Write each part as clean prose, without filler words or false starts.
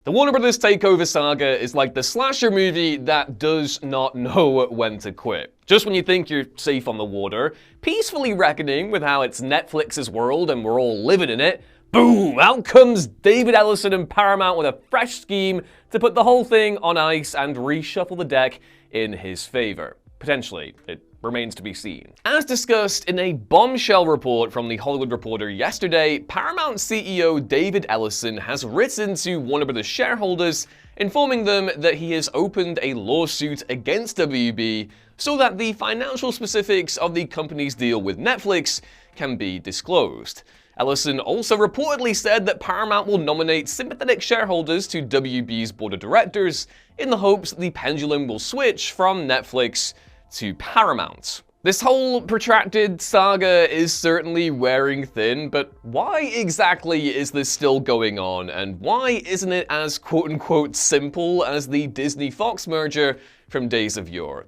The Warner Brothers takeover saga is like the slasher movie that does not know when to quit. Just when you think you're safe on the water, peacefully reckoning with how it's Netflix's world and we're all living in it, boom, out comes David Ellison and Paramount with a fresh scheme to put the whole thing on ice and reshuffle the deck in his favor. Potentially. It remains to be seen. As discussed in a bombshell report from The Hollywood Reporter yesterday, Paramount CEO David Ellison has written to Warner Brothers shareholders, informing them that he has opened a lawsuit against WB so that the financial specifics of the company's deal with Netflix can be disclosed. Ellison also reportedly said that Paramount will nominate sympathetic shareholders to WB's board of directors in the hopes that the pendulum will switch from Netflix to Paramount. This whole protracted saga is certainly wearing thin, but why exactly is this still going on, and why isn't it as quote-unquote simple as the Disney-Fox merger from days of yore?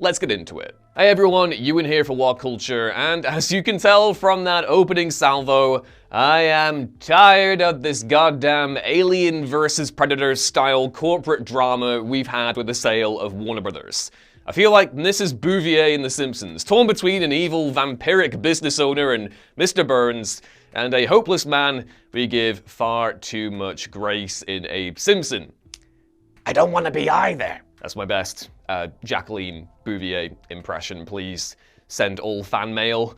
Let's get into it. Hey everyone, Ewan here for What Culture, and as you can tell from that opening salvo, I am tired of this goddamn Alien vs. Predator style corporate drama we've had with the sale of Warner Brothers. I feel like this is Bouvier in The Simpsons, torn between an evil vampiric business owner and Mr. Burns, and a hopeless man we give far too much grace in Abe Simpson. I don't want to be either. That's my best Jacqueline Bouvier impression, please. Send all fan mail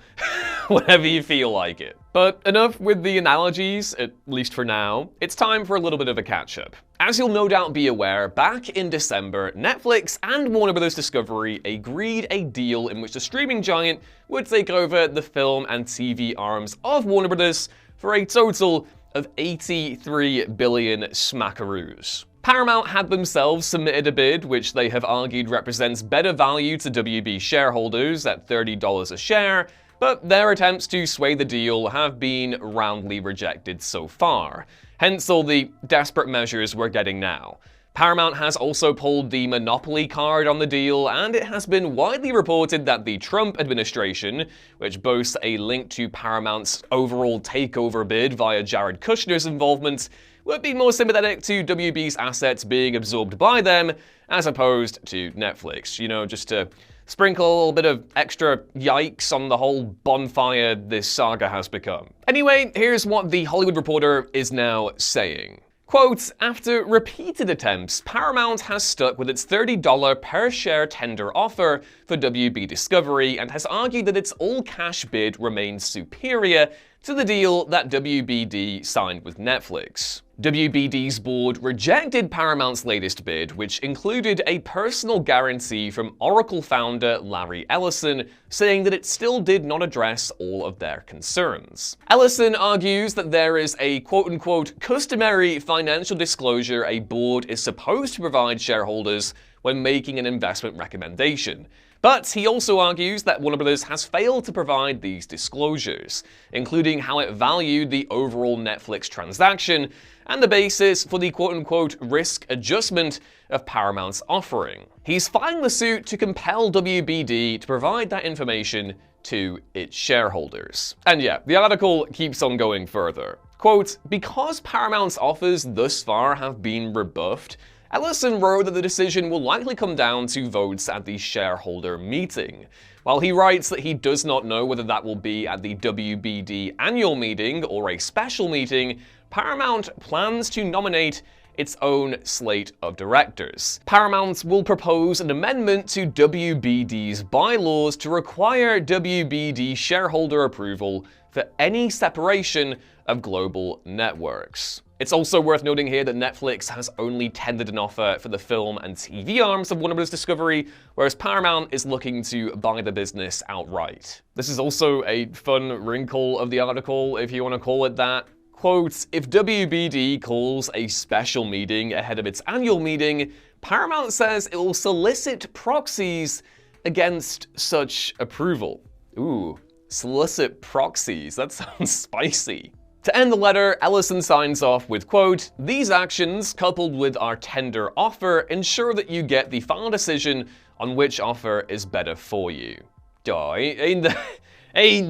whenever you feel like it. But enough with the analogies, at least for now. It's time for a little bit of a catch-up. As you'll no doubt be aware, back in December, Netflix and Warner Bros. Discovery agreed a deal in which the streaming giant would take over the film and TV arms of Warner Bros. For a total of 83 billion smackaroos. Paramount had themselves submitted a bid, which they have argued represents better value to WB shareholders at $30 a share, but their attempts to sway the deal have been roundly rejected so far. Hence all the desperate measures we're getting now. Paramount has also pulled the monopoly card on the deal, and it has been widely reported that the Trump administration, which boasts a link to Paramount's overall takeover bid via Jared Kushner's involvement, would be more sympathetic to WB's assets being absorbed by them, as opposed to Netflix. You know, just to sprinkle a little bit of extra yikes on the whole bonfire this saga has become. Anyway, here's what The Hollywood Reporter is now saying. Quote, after repeated attempts, Paramount has stuck with its $30 per share tender offer for WB Discovery and has argued that its all-cash bid remains superior to the deal that WBD signed with Netflix. WBD's board rejected Paramount's latest bid, which included a personal guarantee from Oracle founder Larry Ellison, saying that it still did not address all of their concerns. Ellison argues that there is a quote-unquote customary financial disclosure a board is supposed to provide shareholders when making an investment recommendation. But he also argues that Warner Bros. Has failed to provide these disclosures, including how it valued the overall Netflix transaction and the basis for the quote-unquote risk adjustment of Paramount's offering. He's filing the suit to compel WBD to provide that information to its shareholders. And yeah, the article keeps on going further. Quote, because Paramount's offers thus far have been rebuffed, Ellison wrote that the decision will likely come down to votes at the shareholder meeting. While he writes that he does not know whether that will be at the WBD annual meeting or a special meeting, Paramount plans to nominate its own slate of directors. Paramount will propose an amendment to WBD's bylaws to require WBD shareholder approval for any separation of global networks. It's also worth noting here that Netflix has only tendered an offer for the film and TV arms of Warner Bros. Discovery, whereas Paramount is looking to buy the business outright. This is also a fun wrinkle of the article, if you want to call it that. Quote, if WBD calls a special meeting ahead of its annual meeting, Paramount says it will solicit proxies against such approval. Ooh, solicit proxies, that sounds spicy. To end the letter, Ellison signs off with, quote, these actions, coupled with our tender offer, ensure that you get the final decision on which offer is better for you. Ain't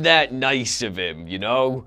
that nice of him, you know?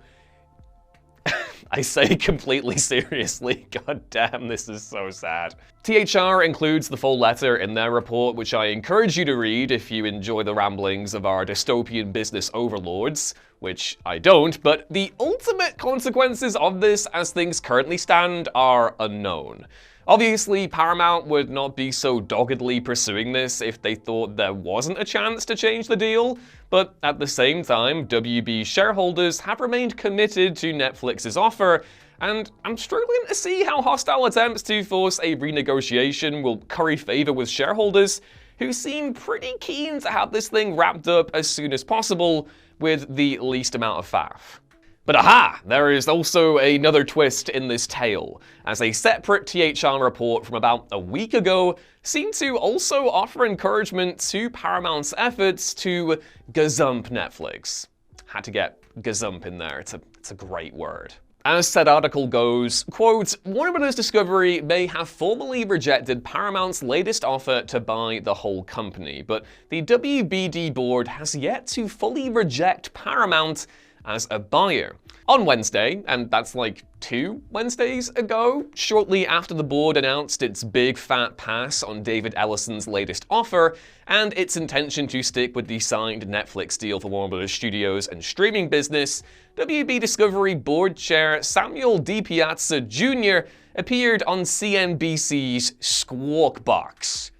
I say completely seriously. God damn, this is so sad. THR includes the full letter in their report, which I encourage you to read if you enjoy the ramblings of our dystopian business overlords, which I don't, but the ultimate consequences of this as things currently stand are unknown. Obviously, Paramount would not be so doggedly pursuing this if they thought there wasn't a chance to change the deal, but at the same time, WB shareholders have remained committed to Netflix's offer, and I'm struggling to see how hostile attempts to force a renegotiation will curry favor with shareholders, who seem pretty keen to have this thing wrapped up as soon as possible with the least amount of faff. But aha! There is also another twist in this tale, as a separate THR report from about a week ago seemed to also offer encouragement to Paramount's efforts to gazump Netflix. Had to get gazump in there, it's a great word. As said article goes, quote, Warner Bros. Discovery may have formally rejected Paramount's latest offer to buy the whole company, but the WBD board has yet to fully reject Paramount as a buyer. On Wednesday, and that's like 2 Wednesdays ago, shortly after the board announced its big fat pass on David Ellison's latest offer and its intention to stick with the signed Netflix deal for Warner Bros. Studios and streaming business, WB Discovery board chair Samuel DiPiazza Jr. appeared on CNBC's Squawk Box.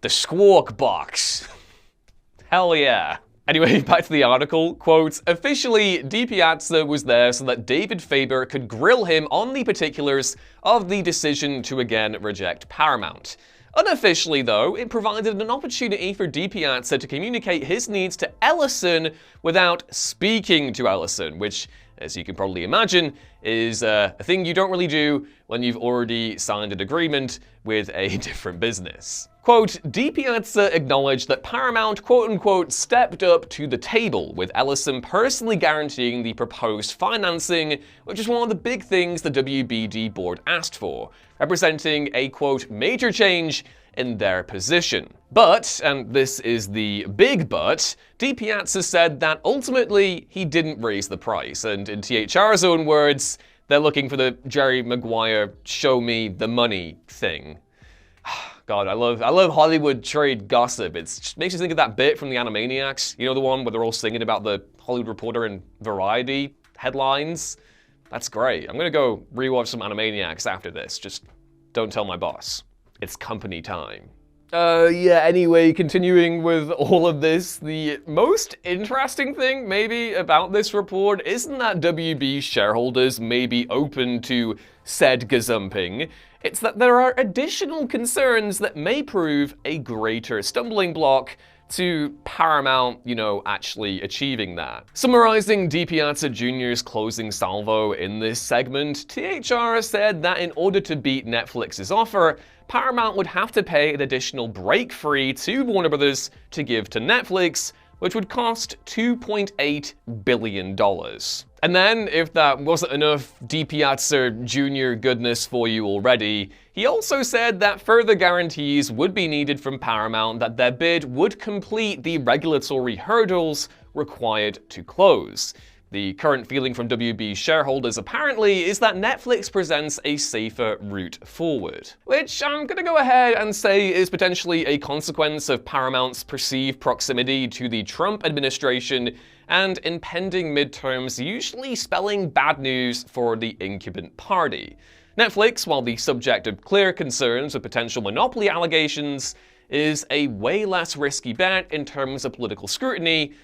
The Squawk Box. Hell yeah. Anyway, back to the article, quote, officially, DiPiazza was there so that David Faber could grill him on the particulars of the decision to again reject Paramount. Unofficially, though, it provided an opportunity for DiPiazza to communicate his needs to Ellison without speaking to Ellison, which, as you can probably imagine, is a thing you don't really do when you've already signed an agreement with a different business. Quote, DiPiazza acknowledged that Paramount, quote-unquote, stepped up to the table, with Ellison personally guaranteeing the proposed financing, which is one of the big things the WBD board asked for, representing a, quote, major change in their position. But, and this is the big but, DiPiazza said that ultimately he didn't raise the price, and in THR's own words, they're looking for the Jerry Maguire show me the money thing. God, I love Hollywood trade gossip. It just makes you think of that bit from the Animaniacs. You know, the one where they're all singing about the Hollywood Reporter and Variety headlines? That's great. I'm gonna go rewatch some Animaniacs after this. Just don't tell my boss. It's company time. Yeah, anyway, continuing with all of this, the most interesting thing maybe about this report isn't that WB shareholders may be open to said gazumping. It's that there are additional concerns that may prove a greater stumbling block to Paramount, actually achieving that. Summarizing DiPiazza Jr.'s closing salvo in this segment, THR said that in order to beat Netflix's offer, Paramount would have to pay an additional break fee to Warner Bros. To give to Netflix, which would cost $2.8 billion. And then, if that wasn't enough DiPiazza Jr. goodness for you already, he also said that further guarantees would be needed from Paramount that their bid would complete the regulatory hurdles required to close. The current feeling from WB shareholders apparently is that Netflix presents a safer route forward, which I'm gonna go ahead and say is potentially a consequence of Paramount's perceived proximity to the Trump administration and impending midterms usually spelling bad news for the incumbent party. Netflix, while the subject of clear concerns with potential monopoly allegations, is a way less risky bet in terms of political scrutiny,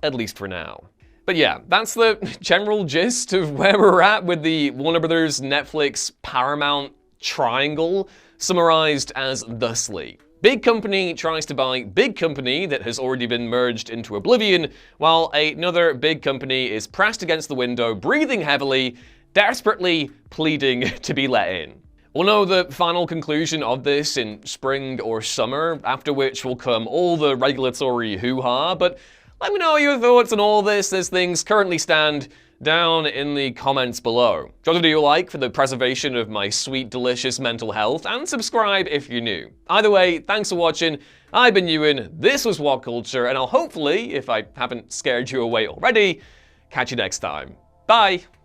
at least for now. But yeah, that's the general gist of where we're at with the Warner Bros. Netflix Paramount triangle, summarized as thusly. Big company tries to buy big company that has already been merged into oblivion, while another big company is pressed against the window, breathing heavily, desperately pleading to be let in. We'll know the final conclusion of this in spring or summer, after which will come all the regulatory hoo-ha, but let me know your thoughts on all this as things currently stand down in the comments below. Drop a video like for the preservation of my sweet, delicious mental health, and subscribe if you're new. Either way, thanks for watching. I've been Ewan, this was What Culture, and I'll hopefully, if I haven't scared you away already, catch you next time. Bye!